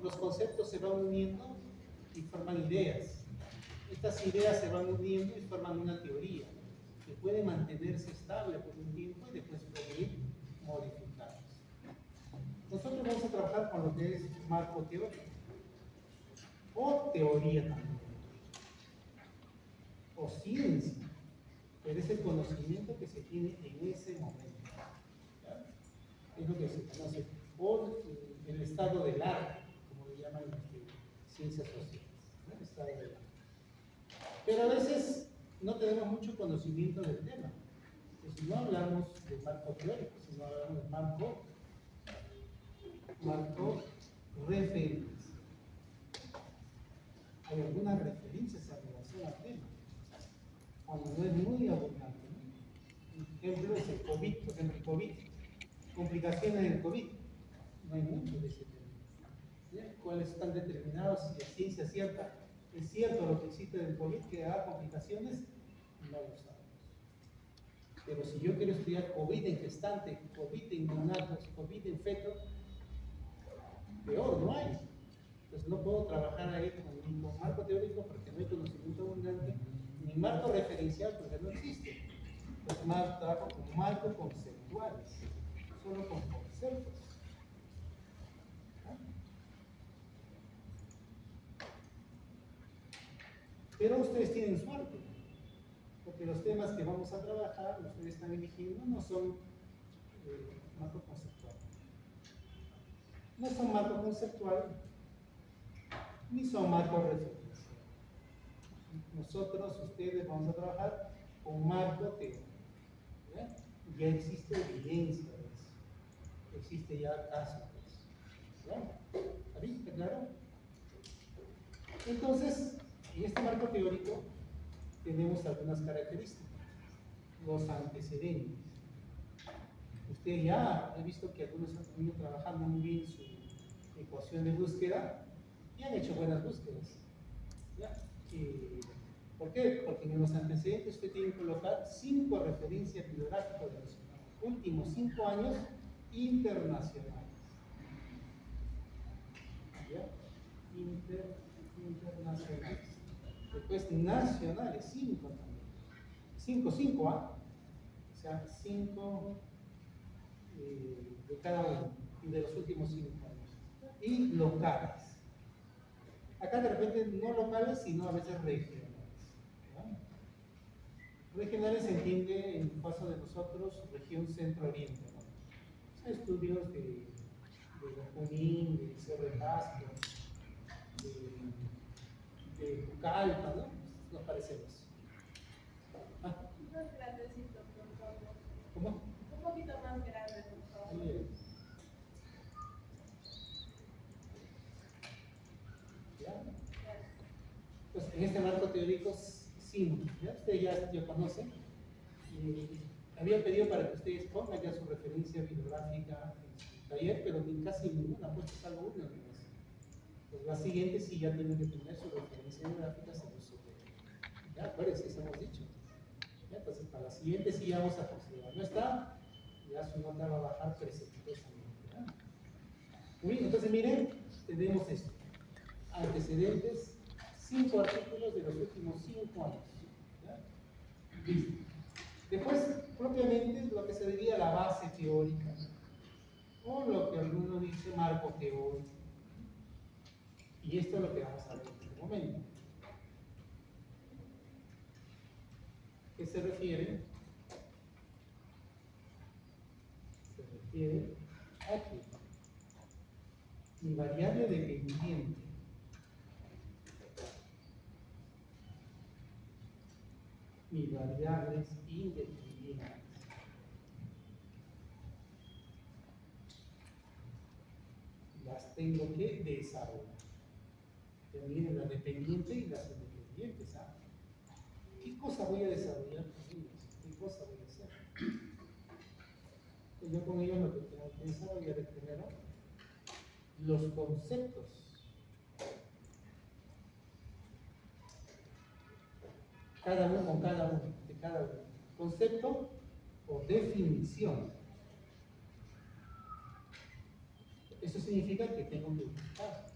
los conceptos se van uniendo y forman ideas. Estas ideas se van uniendo y forman una teoría que puede mantenerse estable por un tiempo y después puede ir modificándose. Nosotros vamos a trabajar con lo que es marco teórico o teoría también, o ciencia, pero es el conocimiento que se tiene en ese momento. ¿Ya? Es lo que se conoce por el estado del arte, como le llaman ciencias sociales, ¿no? El estado del arte. Pero a veces no tenemos mucho conocimiento del tema. Entonces no hablamos de marco teórico, sino hablamos de marco referencia. Hay algunas referencias en relación al tema, cuando no es muy abundante, ¿no? Un ejemplo es el COVID, por ejemplo, el COVID, complicaciones del COVID. No hay mucho de ese tema. ¿Ya? ¿Cuáles están determinados? Si la ciencia cierta es cierto lo que existe del COVID que da complicaciones, no lo sabemos. Pero si yo quiero estudiar COVID en gestante, COVID en neonatos, COVID en feto, peor no hay. Entonces no puedo trabajar ahí con marco teórico porque no hay conocimiento abundante, ni marco referencial porque no existe. Entonces trabajo con marco conceptual, solo con conceptos. ¿Ah? Pero ustedes tienen suerte, porque los temas que vamos a trabajar, ustedes están eligiendo, no son marco conceptual. No son marco conceptual, ni son marco referencial. Nosotros, ustedes, vamos a trabajar con marco teórico. ¿Ya? Ya existe evidencia de eso. Existe ya casos de eso. ¿Ya? ¿Está bien? ¿Está claro? Entonces, en este marco teórico tenemos algunas características. Los antecedentes. Usted ya ha visto que algunos han venido trabajando muy bien su ecuación de búsqueda y han hecho buenas búsquedas. ¿Ya? ¿Por qué? Porque en los antecedentes usted tiene que colocar 5 referencias bibliográficas de los últimos 5 años internacionales. ¿Ya? Internacionales. Después nacionales, 5 también. 5, ¿ah? O sea, 5 de cada uno y de los últimos 5 años. Y locales. Acá de repente no locales, sino a veces regionales. ¿Ya? Regionales se entiende en el caso de nosotros, región centro-oriente, ¿no? O sea, estudios de Junín, de Cerro de Pasco, de Pucallpa, ¿no? Nos parecemos. ¿Ah? Más grandecito, por favor. ¿Cómo? Un poquito más grande, por favor. Bien. ¿Ya? Pues en este marco teórico, sí, ¿ya? Ustedes ya conocen. Había pedido para que ustedes pongan ya su referencia bibliográfica en su taller, pero ni casi ninguna, pues es algo único. Pues la siguiente sí ya tienen que tener su referencia bibliográfica sobre su tema. ¿Ya? Acuérdense, eso hemos dicho. ¿Ya? Entonces, para la siguiente sí ya vamos a considerar. No está, ya su nota va a bajar precipitosamente. ¿Ya? Muy bien, entonces miren, tenemos esto. Antecedentes, 5 artículos de los últimos 5 años. ¿Ya? Listo. Después, propiamente, lo que se diría la base teórica, o lo que algunos dicen marco teórico. Y esto es lo que vamos a ver en este momento. ¿Qué se refiere? Se refiere a que mi variable dependiente mis variables independientes las tengo que desarrollar. Miren, las dependientes y las independientes. ¿Ah? ¿Qué cosa voy a desarrollar con ellos? ¿Qué cosa voy a hacer? Pues yo con ellos lo que tengo que desarrollar es primero los conceptos. Cada uno con cada uno, de cada uno. Concepto o definición. Eso significa que tengo que buscar,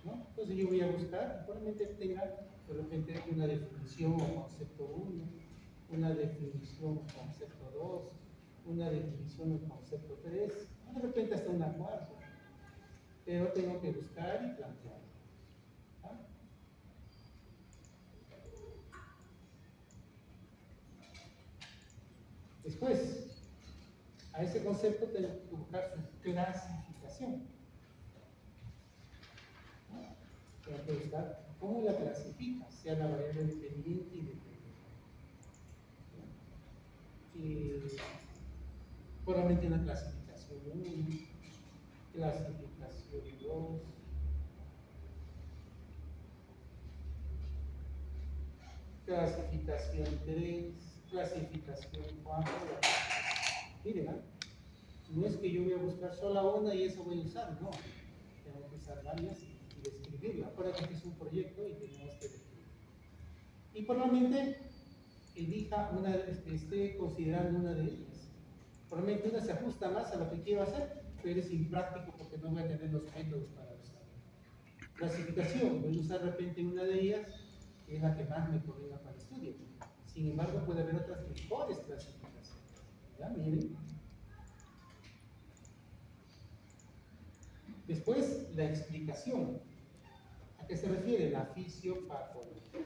¿no? Entonces yo voy a buscar, probablemente tenga de repente una definición o concepto 1, una definición o concepto 2, una definición o concepto 3, de repente hasta una cuarta, pero tengo que buscar y plantear. ¿Ah? Después, a ese concepto tengo que buscar su clasificación. Tengo que buscar cómo la clasifica, sea la variable dependiente y dependiente. Y probablemente una clasificación 1, clasificación 2, clasificación 3, clasificación 4. Miren, ¿eh? No es que yo voy a buscar solo una y eso voy a usar, no. Tengo que usar varias y describirla. Acuérdate que es un proyecto y tenemos que describir. Y probablemente elija una, esté considerando una de ellas. Probablemente una se ajusta más a lo que quiero hacer, pero es impráctico porque no voy a tener los métodos para usar. Clasificación, voy a usar de repente una de ellas, que es la que más me convenga para el estudio. Sin embargo, puede haber otras mejores clasificaciones. ¿Ya? Miren. Después, la explicación. ¿A qué se refiere? La fisiopatología.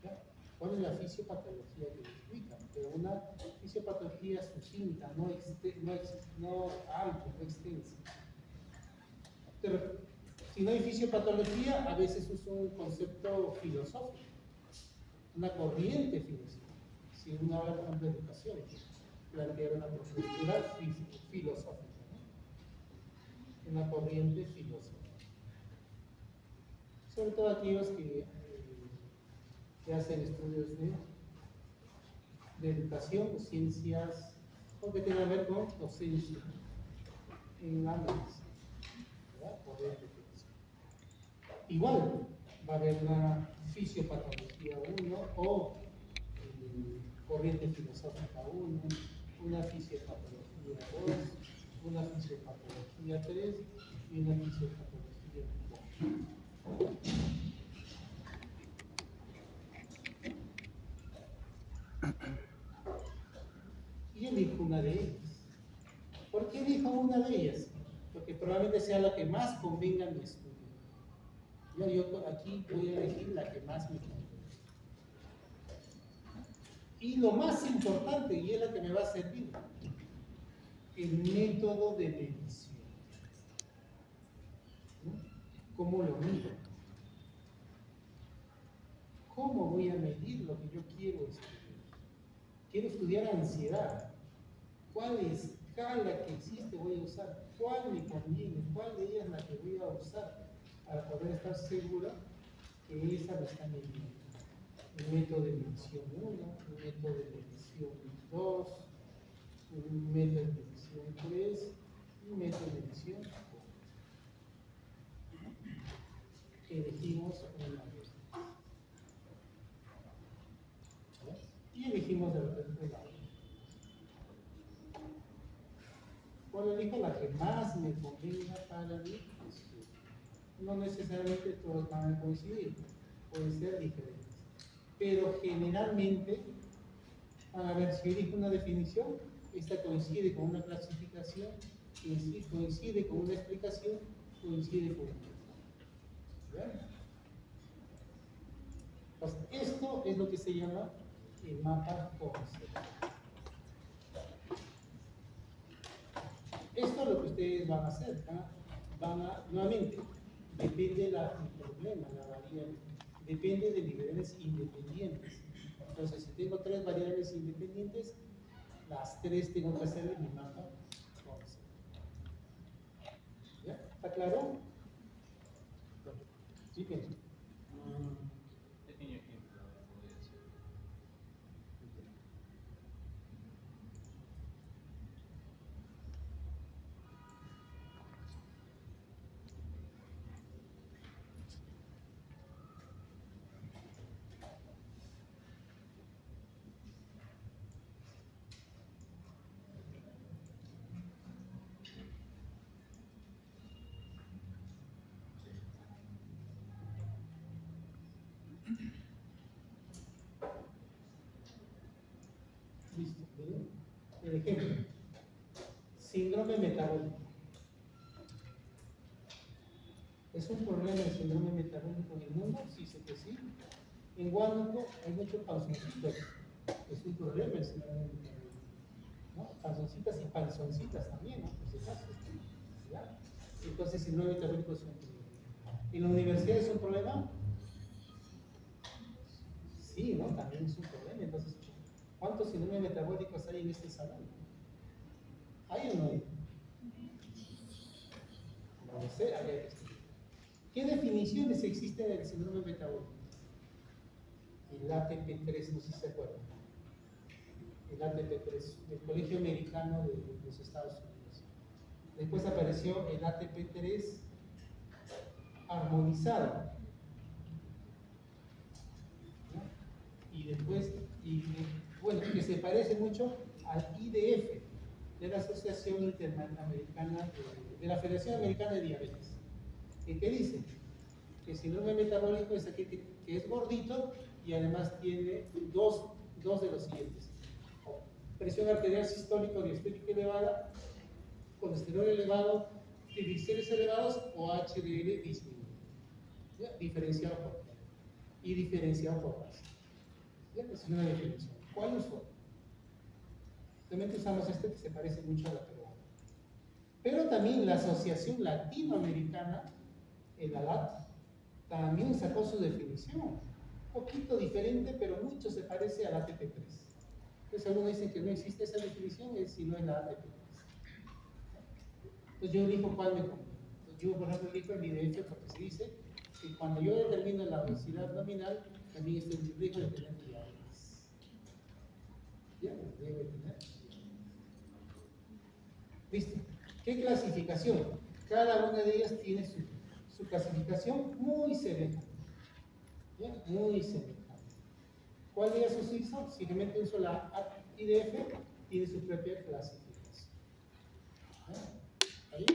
¿Ya? ¿Cuál es la fisiopatología que explica? Pero una fisiopatología sucinta, no amplia, no extensa. Pero, si no hay fisiopatología, a veces uso un concepto filosófico, una corriente filosófica. Si uno habla, por ejemplo, de educación, plantear una postura filosófica, ¿no? Una corriente filosófica. Sobre todo aquellos que hacen estudios de educación, o ciencias, o que tengan que ver con docencia en la medicina, ¿verdad? Corriente filosófica. Igual va a haber una fisiopatología 1 o corriente filosófica 1, una fisiopatología 2, una fisiopatología 3 y una fisiopatología 4. Y elijo una de ellas. ¿Por qué elijo una de ellas? Porque probablemente sea la que más convenga a mi estudio. Yo aquí voy a elegir la que más me convenga. Y lo más importante, y es la que me va a servir, el método de medición. ¿No? ¿Cómo lo mido? ¿Cómo voy a medir lo que yo quiero estudiar? Quiero estudiar ansiedad. ¿Cuál escala que existe voy a usar? ¿Cuál me conviene? ¿Cuál de ellas es la que voy a usar para poder estar segura que esa la está midiendo? Un método de medición 1, un método de medición 2, un método de medición 3, un método de medición 4. Elegimos una de ellas. Y elegimos de repente la otra. ¿Cuál elijo? La que más me convenga para mí. No necesariamente todos van a coincidir, pueden ser diferentes. Pero generalmente, a ver, si elijo una definición, esta coincide con una clasificación, coincide con una explicación, coincide con una. ¿Verdad? Pues esto es lo que se llama el mapa conceptual. Esto es lo que ustedes van a hacer. Nuevamente, depende del problema, la variable. Depende de niveles independientes. Entonces, si tengo 3 variables independientes, las 3 tengo que hacer en mi mapa conceptual. ¿Ya? ¿Está claro? Sí, bien. Pequeño ejemplo, podría ser. Listo, miren. El ejemplo, síndrome metabólico. ¿Es un problema el síndrome metabólico en el mundo? Sí, sé que sí. En Huánuco hay muchos panzoncitos. Es un problema el síndrome metabólico, ¿no? Panzoncitas y panzoncitas también, ¿no? Por si acaso, ¿ya? Entonces, el síndrome metabólico es un problema. ¿En la universidad es un problema? Sí, ¿no? También es un problema. Entonces, ¿cuántos síndromes metabólicos hay en este salón? ¿Hay o no hay? No lo sé, habría que estudiar. ¿Qué definiciones existen del síndrome metabólico? El ATP3, no sé si se acuerdan. El ATP3, del Colegio Americano de los Estados Unidos. Después apareció el ATP3 armonizado. ¿No? Y después, bueno, que se parece mucho al IDF, de la Asociación Interamericana, de la Federación Americana de Diabetes. ¿Qué dice? Que el síndrome metabólico es aquel que es gordito y además tiene dos de los siguientes: presión arterial sistólica o diastólica elevada, colesterol elevado, triglicéridos elevados o HDL disminuido, ¿ya? Diferenciado por qué y diferenciado por raza. Esa es una definición. ¿Cuál usó? Realmente usamos este que se parece mucho a la peruana. Pero también la Asociación Latinoamericana, el ALAT, también sacó su definición. Un poquito diferente, pero mucho se parece al ATP3. Entonces algunos dicen que no existe esa definición, si no es la ATP3. Entonces yo elijo cuál me conviene. Entonces yo, por ejemplo, elijo el IDF porque se dice que cuando yo determino la obesidad abdominal, también estoy en riesgo de tener diabetes. Ya, debe tener diabetes. ¿Listo? ¿Qué clasificación? Cada una de ellas tiene su clasificación muy semejante. ¿Ya? Muy semejante. ¿Cuál de ellas se hizo? Simplemente uso la IDF, tiene su propia clasificación. ¿Ahí?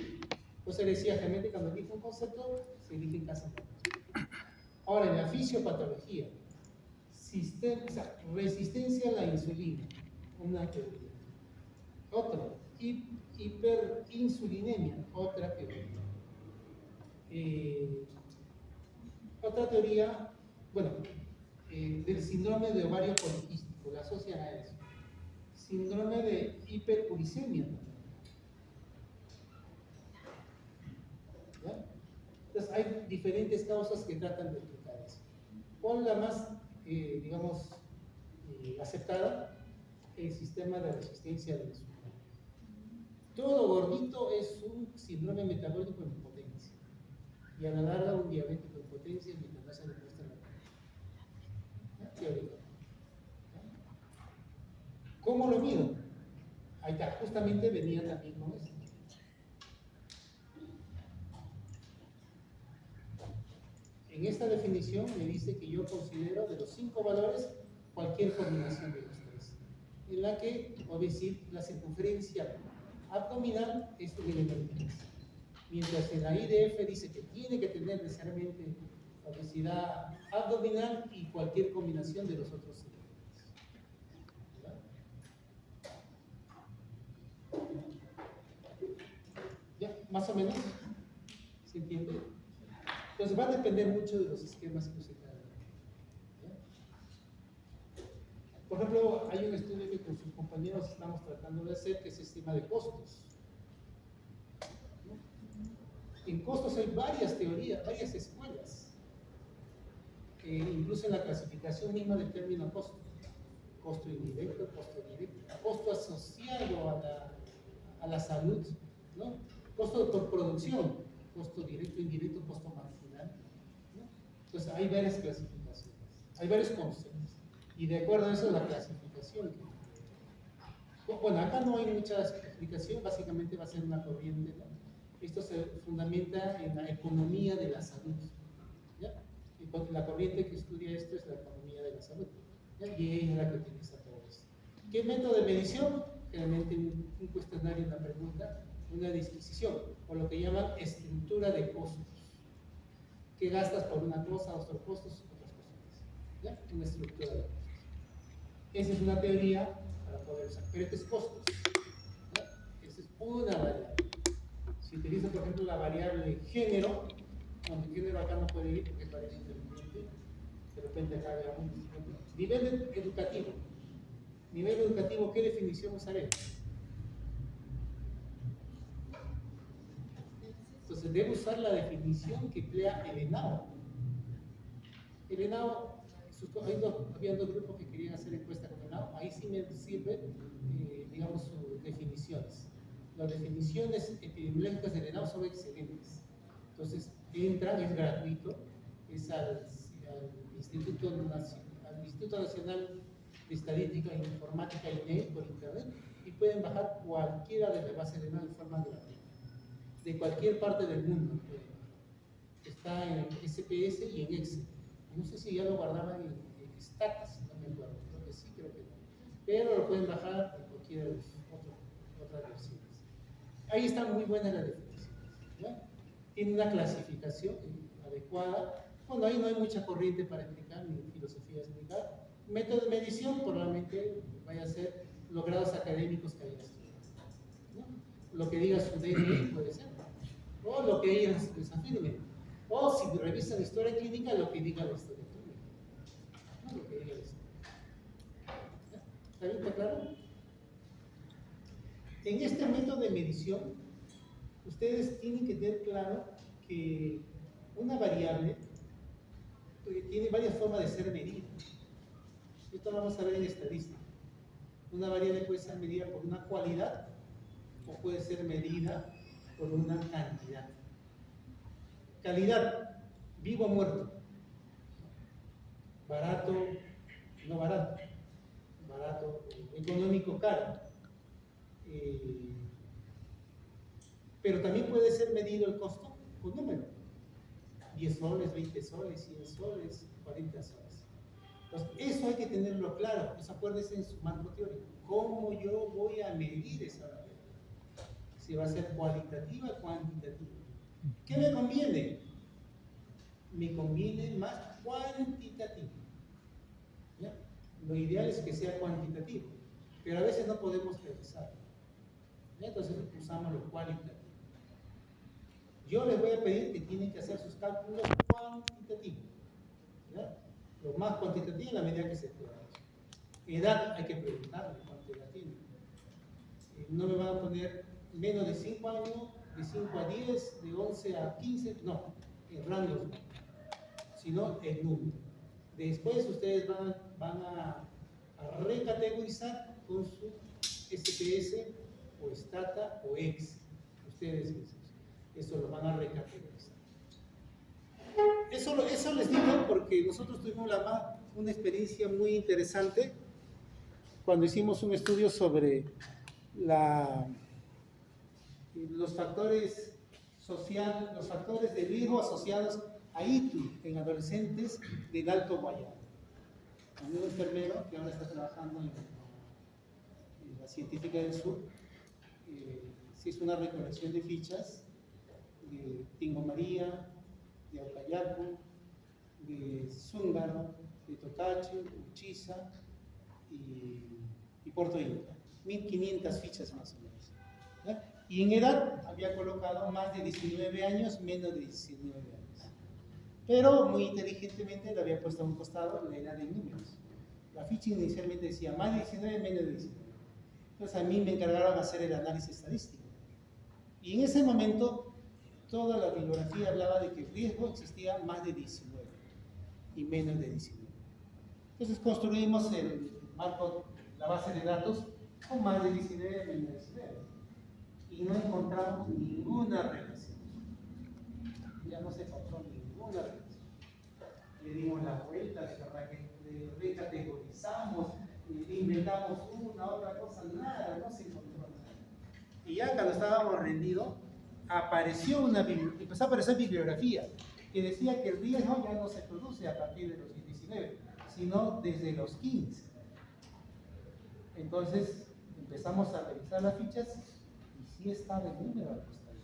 Entonces decía, realmente cuando elige un concepto, se elige en casa. Ahora, en la fisiopatología, resistencia a la insulina, una teoría. Otro, hiperinsulinemia, otra teoría. Otra teoría, bueno, del síndrome de ovario poliquístico, la asocian a eso. Síndrome de hiperuricemia. ¿Ya? Entonces hay diferentes causas que tratan de explicar eso. ¿Cuál es la más, digamos, aceptada? El sistema de resistencia de la insulina. Todo gordito es un síndrome metabólico en potencia. Y a la larga un diabético en potencia mientras no se demuestra la teórica. ¿Cómo lo mido? Ahí está, justamente venía también con eso. En esta definición me dice que yo considero de los 5 valores cualquier combinación de los 3, en la que voy a decir la circunferencia abdominal es un elemento más. Mientras en la IDF dice que tiene que tener necesariamente obesidad abdominal y cualquier combinación de los otros elementos. ¿Ya? ¿Más o menos? ¿Se entiende? Entonces va a depender mucho de los esquemas que usted haga. Por ejemplo, hay un estudio que con sus compañeros estamos tratando de hacer, que es el sistema de costos. En costos hay varias teorías, varias escuelas, incluso en la clasificación misma del término costo. Costo indirecto, costo directo, costo asociado a la salud, ¿no? Costo por producción, costo directo, indirecto, costo marginal, ¿no? Entonces hay varias clasificaciones, hay varios conceptos, y de acuerdo a eso la clasificación. Bueno, acá no hay mucha explicación, básicamente va a ser una corriente, ¿no? Esto se fundamenta en la economía de la salud, ¿ya? Y la corriente que estudia esto es la economía de la salud, ¿ya? Y ella es la que utiliza todo esto. ¿Qué método de medición? Generalmente un cuestionario, una pregunta, una disquisición, o lo que llaman estructura de costos. ¿Qué gastas por una cosa, otros costos, otras cosas? ¿ya? Una estructura de costos. Esa es una teoría para poder usar, pero este es costos, ¿ya? Esa es una variable. Si utilizo, por ejemplo, la variable género, donde género acá no puede ir porque es variable independiente, de repente acá veamos nivel educativo. Nivel educativo, ¿qué definición usaré? Entonces debo usar la definición que emplea el ENAO. El ENAO, había dos grupos que querían hacer encuesta con el ENAO, ahí sí me sirven, digamos, sus definiciones. Las definiciones epidemiológicas del ENAO son excelentes. Entonces, entran, es gratuito, es al Instituto Nacional de Estadística e Informática, INE, por internet, y pueden bajar cualquiera de las bases de ENAO de forma gratuita. De cualquier parte del mundo. Está en SPS y en Excel. No sé si ya lo guardaban en Status, no me acuerdo. Creo que sí, creo que no. Pero lo pueden bajar en cualquiera de las otras versiones. Ahí están muy buenas las definiciones, ¿ya? Tiene una clasificación adecuada. Bueno, ahí no hay mucha corriente para explicar, ni filosofía a explicar. Método de medición probablemente vaya a ser los grados académicos que hayan estudiado, ¿no? Lo que diga su DNI puede ser, o lo que ellos les afirmen, o si revisan la historia clínica, lo que diga la historia clínica, no lo que diga la historia. ¿Está bien? ¿Está claro? En este método de medición, ustedes tienen que tener claro que una variable tiene varias formas de ser medida. Esto lo vamos a ver en estadística. Una variable puede ser medida por una cualidad o puede ser medida por una cantidad. Calidad, vivo o muerto. Barato, no barato. Barato, económico, caro. Pero también puede ser medido el costo con número. 10 soles, 20 soles, 100 soles, 40 soles. Entonces, eso hay que tenerlo claro. Pues acuérdense en su marco teórico. ¿Cómo yo voy a medir esa variable? Si va a ser cualitativa o cuantitativa. ¿Qué me conviene? Me conviene más cuantitativo. ¿Ya? Lo ideal es que sea cuantitativo, pero a veces no podemos revisar. Entonces usamos lo cualitativo. Yo les voy a pedir que tienen que hacer sus cálculos cuantitativos. ¿Ya? Lo más cuantitativo en la medida que se pueda. Edad, hay que preguntarle cuánto edad tiene. No me van a poner menos de 5 años, de 5 a 10, de 11 a 15, no, en rangos, sino el número. Después ustedes van a recategorizar con su SPS o Stata o Excel. Ustedes mismos. Eso lo van a recategorizar. Eso les digo porque nosotros tuvimos una experiencia muy interesante cuando hicimos un estudio sobre los factores sociales, los factores de riesgo asociados a ITU en adolescentes del Alto Guayana. Un enfermero que ahora está trabajando en la Científica del Sur, se hizo una recolección de fichas de Tingo María, de Aucayacu, de Zúngaro, de Tocache, de Uchiza y Puerto Inca. 1500 fichas más o menos, ¿ya? Y en edad había colocado más de 19 años, menos de 19 años. Pero muy inteligentemente le había puesto a un costado la edad en números. La ficha inicialmente decía más de 19, menos de 19. Entonces a mí me encargaron de hacer el análisis estadístico. Y en ese momento toda la bibliografía hablaba de que el riesgo existía más de 19 y menos de 19. Entonces construimos el marco, la base de datos con más de 19, menos de 19. Y no encontramos ninguna relación. Ya no se encontró ninguna relación. Le dimos la vuelta, le recategorizamos, le inventamos otra cosa, nada, no se encontró nada. Y ya cuando estábamos rendidos, empezó a aparecer bibliografía que decía que el riesgo ya no se produce a partir de los 19, sino desde los 15. Entonces empezamos a revisar las fichas y sí estaba el número al costado.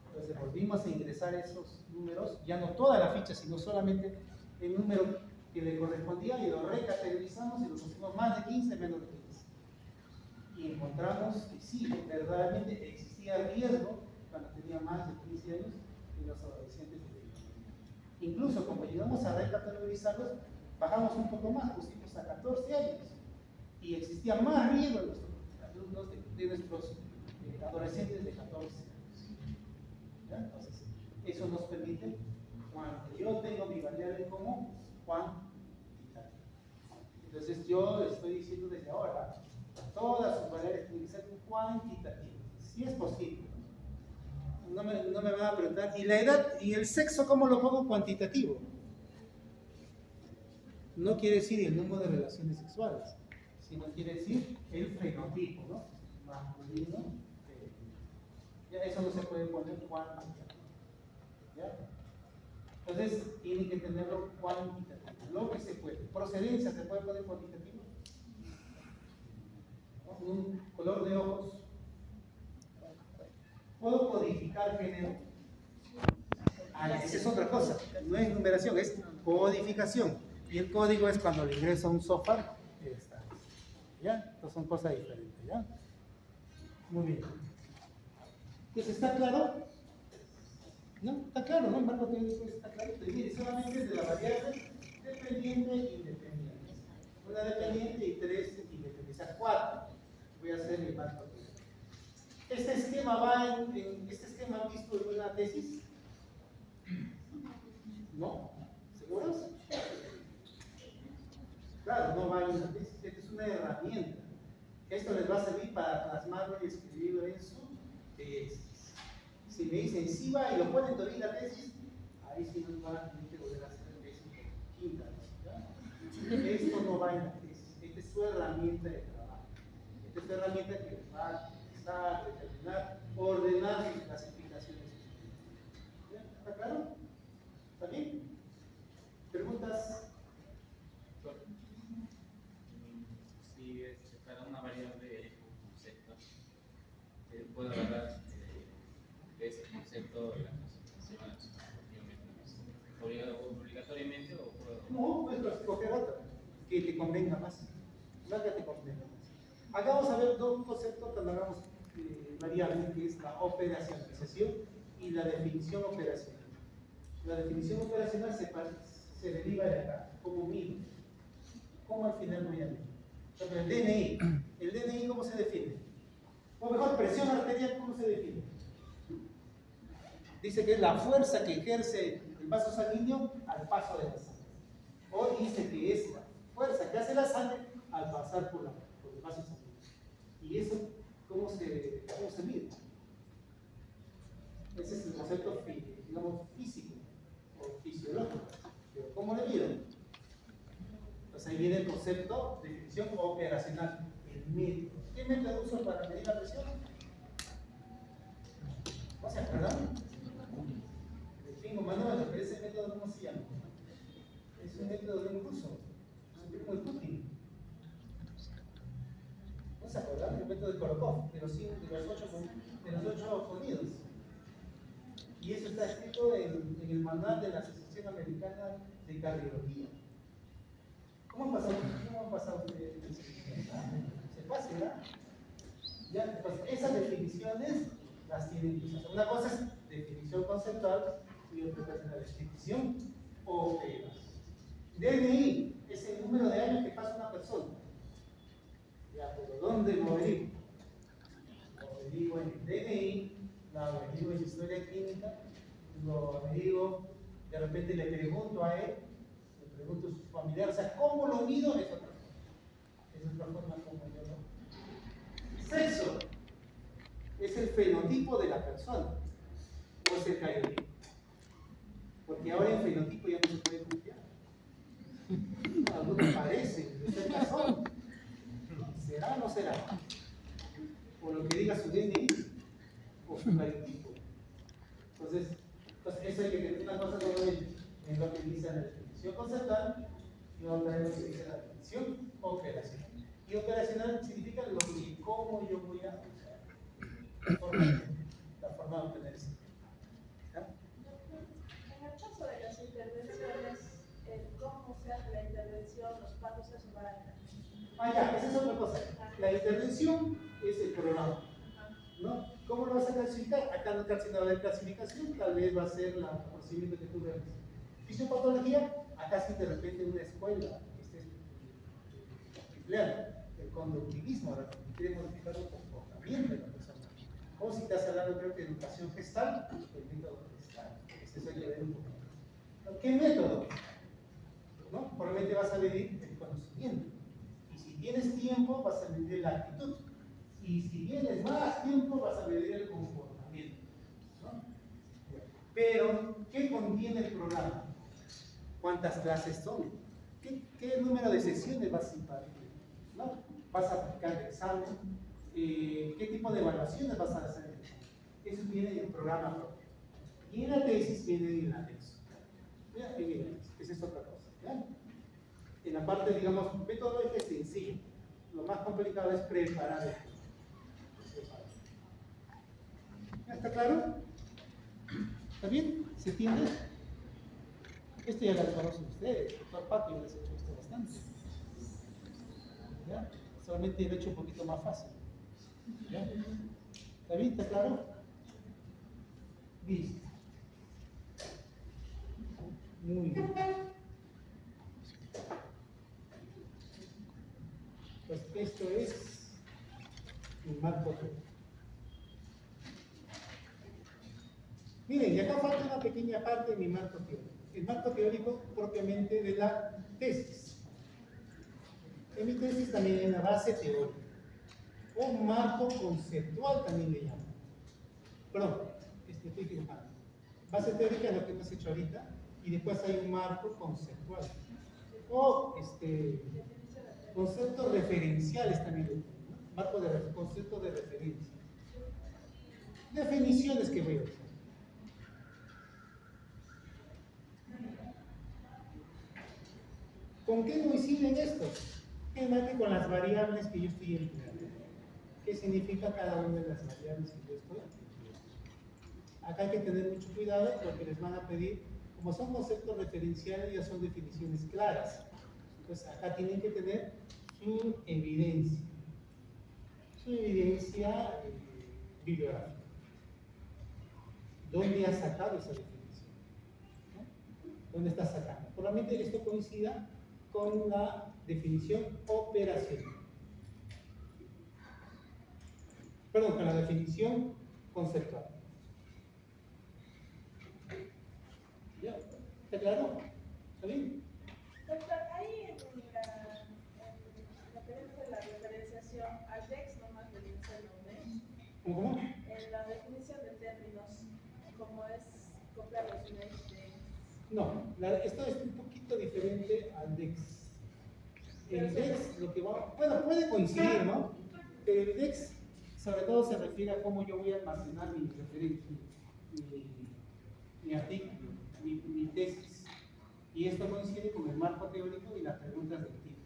Entonces volvimos a ingresar esos números, ya no toda la ficha, sino solamente el número que le correspondía y lo recategorizamos y lo pusimos más de 15, menos de 15. Y encontramos que sí, verdaderamente existía riesgo cuando tenía más de 15 años en los adolescentes de 20. Incluso como llegamos a recategorizarlos, bajamos un poco más, pusimos a 14 años. Y existía más riesgo en nuestros alumnos de nuestros adolescentes de 14 años. ¿Ya? Entonces, eso nos permite, cuando yo tengo mi variable como cuantitativa. Entonces, yo estoy diciendo desde ahora, todas sus variables tienen que ser cuantitativas, si es posible. No me van a preguntar, ¿y la edad y el sexo cómo lo pongo cuantitativo? No quiere decir el número de relaciones sexuales, sino quiere decir el fenotipo, ¿no? Masculino, femenino. Ya eso no se puede poner cuantitativo. ¿Ya? Entonces, tienen que tenerlo cuantitativo, lo que se puede. Procedencia, ¿se puede poner cuantitativo? ¿No? Un color de ojos. ¿Puedo codificar género? Esa es otra cosa, no es numeración, es codificación. Y el código es cuando le ingreso a un software, está. ¿Ya? Entonces son cosas diferentes, ¿ya? Muy bien. Entonces, ¿está claro? ¿No? Está claro, ¿no? El marco teórico está claro. Entonces, mire, solamente es de la variable dependiente e independiente. Una dependiente y 3 independientes. O sea, 4. Voy a hacer el marco teórico. Este esquema va este esquema han visto en una tesis. ¿No? ¿Seguros? Claro, no va en una tesis. Esta es una herramienta. Esto les va a servir para plasmarlo y escribirlo en su tesis. Si me dicen sí va y lo ponen todavía en la tesis, ahí sí nos van a tener que volver a hacer tesis por quinta vez. ¿Ya? Esto no va en la tesis. Esta es su herramienta de trabajo. Esta es la herramienta que les va a analizar, determinar, ordenar sus clasificaciones. ¿Ya? ¿Está claro? ¿Está bien? ¿Preguntas? Si para una variable concepto, puedo agarrar ese concepto de la clasificación obligatoriamente o puedo. No, puedes escoger otra que te convenga más. La que te convenga más. Acá vamos a ver dos conceptos cuando hagamos variables, que es la operacionalización y la definición operacional. La definición operacional se deriva de acá, como mido. ¿Cómo al final voy a medir? El DNI. ¿El DNI cómo se define? O mejor, presión arterial, ¿cómo se define? Dice que es la fuerza que ejerce el vaso sanguíneo al paso de la sangre. O dice que es la fuerza que hace la sangre al pasar por el vaso sanguíneo. ¿Y eso cómo se mide? Ese es el concepto, digamos, físico o fisiológico. Pero ¿cómo le mido? Entonces ahí viene el concepto de definición operacional, el método. ¿Qué método uso para medir la presión? ¿No se acuerdan? El pingo manómetro, pero ese método ¿cómo se llama? Es un método de un curso, es un primo de Putin. ¿No se acuerdan? El método de Korokov, de los 8 sonidos. Y eso está escrito en el manual de la Asociación Americana de Cardiología. ¿Cómo han pasado ustedes? Se pasa, ¿verdad? Ya, pues esas definiciones las tienen que usar. Una cosa es definición conceptual y otra cosa es la definición operacional. DNI es el número de años que pasa una persona. Ya, pero ¿dónde lo averiguo? Lo averiguo en el DNI, lo averiguo en historia clínica, lo averiguo, de repente le pregunto a él, le pregunto a sus familiares, o sea, ¿cómo lo mido? Es otra forma. Es otra forma como yo lo. Sexo es el fenotipo de la persona, o es el cariotipo. Porque ahora en fenotipo ya no se puede confiar. Algunos parecen, ustedes son. ¿Será o no será? O lo que diga su DNI, o su cariotipo. Entonces eso hay que tener una cosa nuevamente, es lo que dice la definición conceptual y otra es lo que dice la definición operacional. Y operacional significa lo que, cómo yo voy a usar la forma de obtener ese. En el caso de las intervenciones, cómo se hace la la intervención es el programa, ¿no? ¿Cómo lo vas a clasificar? Acá no casi nada de clasificación, tal vez va a ser el procedimiento que tú realizas. Fisiopatología, acá sí de repente una escuela estés empleando el conductivismo, ahora quiere modificar el comportamiento de la persona. O si estás hablando, creo que de educación gestal, el método gestal, ese es el que ver un poquito. ¿Qué método? ¿No? Probablemente vas a medir el conocimiento. Y si tienes tiempo, vas a medir la actitud. Y si tienes más tiempo, vas a medir el comportamiento. ¿No? Pero, ¿qué contiene el programa? ¿Cuántas clases son? ¿Qué número de sesiones vas a impartir? ¿No? ¿Vas a aplicar el examen? ¿Qué tipo de evaluaciones vas a hacer? Eso viene en el programa propio. Y en la tesis viene en el anexo. ¿Ya? Esa es otra cosa. ¿Ya? En la parte, digamos, metodológica es sencillo. Lo más complicado es preparar el tema. ¿Ya está claro? ¿Está bien? ¿Se entiende? Esto ya lo conocen ustedes. El doctor Paco ya les ha hecho esto bastante. ¿Ya? Solamente lo he hecho un poquito más fácil. ¿Ya? ¿Está bien? ¿Está claro? Listo. Muy bien. Pues esto es un marco teórico. Miren, y acá falta una pequeña parte de mi marco teórico. El marco teórico propiamente de la tesis. En mi tesis también hay una base teórica. O marco conceptual también le llamo. Perdón, estoy equivocado. Base teórica es lo que hemos hecho ahorita. Y después hay un marco conceptual. O conceptos referenciales también. Marco de conceptos de referencia. Definiciones que voy a usar. ¿Con qué coinciden estos? Generalmente con las variables que yo estoy empleando. ¿Qué significa cada una de las variables que yo estoy empleando? Acá hay que tener mucho cuidado porque les van a pedir, como son conceptos referenciales, ya son definiciones claras. Entonces acá tienen que tener su evidencia. Su evidencia bibliográfica. ¿Dónde has sacado esa definición? ¿No? ¿Dónde estás sacando? Probablemente esto coincida con la definición operacional. Perdón, con la definición conceptual. ¿Ya? ¿Está claro? ¿Está bien? Doctor, ahí en la de la referenciación al DEX nomás le dice el nombre. ¿Cómo? En la definición de términos, como es copiar los DEX de... No, esto es un poquito diferente al DEX. El DEX, lo que va, bueno, puede coincidir, ¿no? Pero el DEX, sobre todo, se refiere a cómo yo voy a almacenar mi referencia, mi artículo, mi tesis. Y esto coincide con el marco teórico y las preguntas del tipo.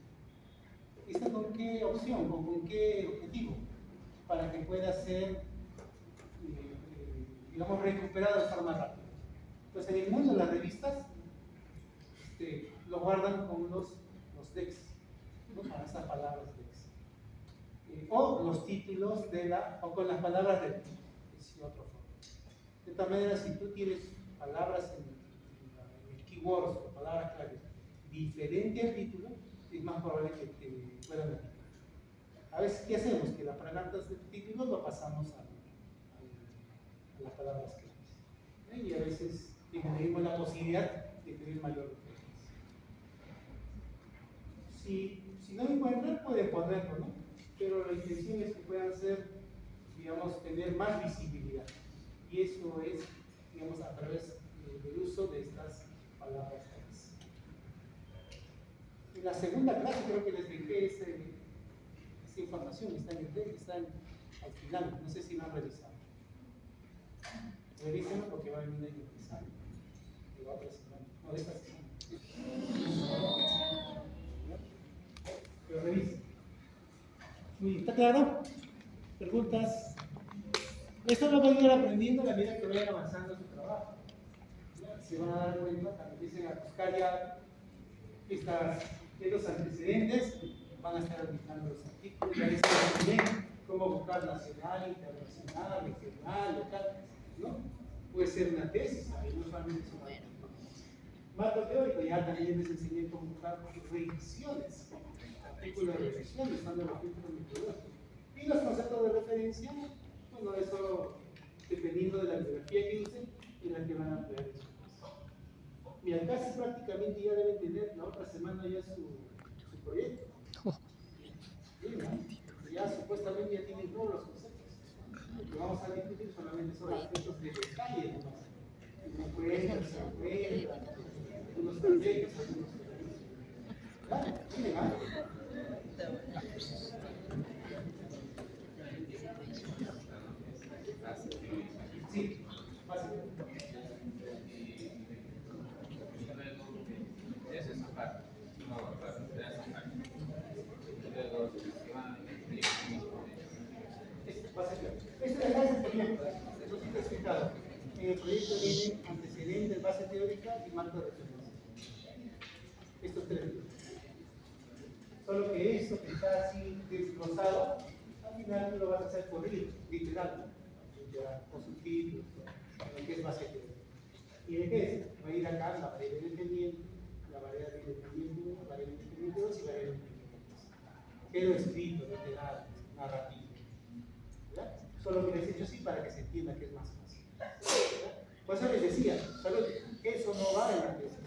¿Esto con qué opción o con qué objetivo? Para que pueda ser, digamos, recuperado de forma rápida. Pues en el mundo las revistas lo guardan con los DEX, ¿no? Para esas palabras DEX. O los títulos o con las palabras del título, es otra forma. De tal manera, si tú tienes palabras en el keywords o palabras claves diferente al título, es más probable que te puedan aplicar. A veces, ¿qué hacemos? Que las palabras del título lo pasamos a las palabras claves. Y a veces tenemos la posibilidad de tener mayor referencia. Si no encuentran, pueden ponerlo, ¿no? Pero la intención es que puedan ser, digamos, tener más visibilidad. Y eso es, digamos, a través del uso de estas palabras claves. En la segunda clase creo que les dejé esa información, está al final, no sé si lo han revisado. Revísenlo porque va a venir ahí el examen de la otra semana, no de esta semana. Pero revisen. Muy bien, ¿está claro? ¿Preguntas? Esto lo van a ir aprendiendo a la medida que vayan avanzando en su trabajo. ¿Ya? Se van a dar cuenta cuando empiecen a buscar ya estos antecedentes, van a estar aplicando los artículos, ya les también cómo buscar nacional, internacional, regional, local, ¿no? Puede ser una tesis, ahí no solamente son artículos. Marco teórico, ya también les enseñé cómo buscar revisiones, artículos de revisión, usando los filtros metodológicos. Y los conceptos de referencia, bueno, eso dependiendo de la bibliografía que usen, en la que van a emplear eso. Mira, casi prácticamente ya deben tener la otra semana ya su proyecto. Sí, ¿no? Ya supuestamente ya tienen todos los conceptos. Lo que vamos a discutir solamente son aspectos de detalle, ¿no? Encuentros, algunos proyectos, algunos proyectos. ¿Vale? Miren, ¿vale? Sí, básicamente. Esa es su parte. No, claro, esa es su parte. Luego, Este de acá es el proyecto, eso sí está explicado. En el proyecto viene antecedentes, base teórica y marco de referencia. Estos tres. Solo que esto que está así desglosado, al final tú lo vas a hacer corrido, literal, con sus títulos, lo que es base teórica. ¿Y de qué es? Va a ir acá la variable independiente, la variable independiente 1, la variable independiente 2 y la variable independiente 3. Pero escrito, literal, narrativo. ¿Verdad? Solo que les he hecho así para que se entienda que es más fácil. ¿Verdad? Por eso les decía, ¿sabes? Eso no va en la tesis.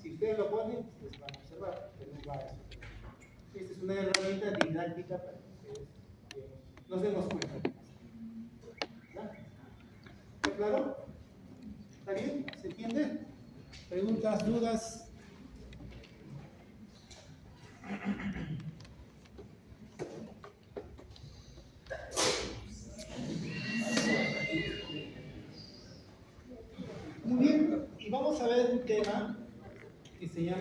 Si ustedes lo ponen, les van a observar, que no va a eso. Esta es una herramienta didáctica para que ustedes nos demos cuenta. ¿Verdad? ¿Está claro? ¿Está bien? ¿Se entiende? ¿Preguntas, dudas? Muy bien, y vamos a ver un tema que se llama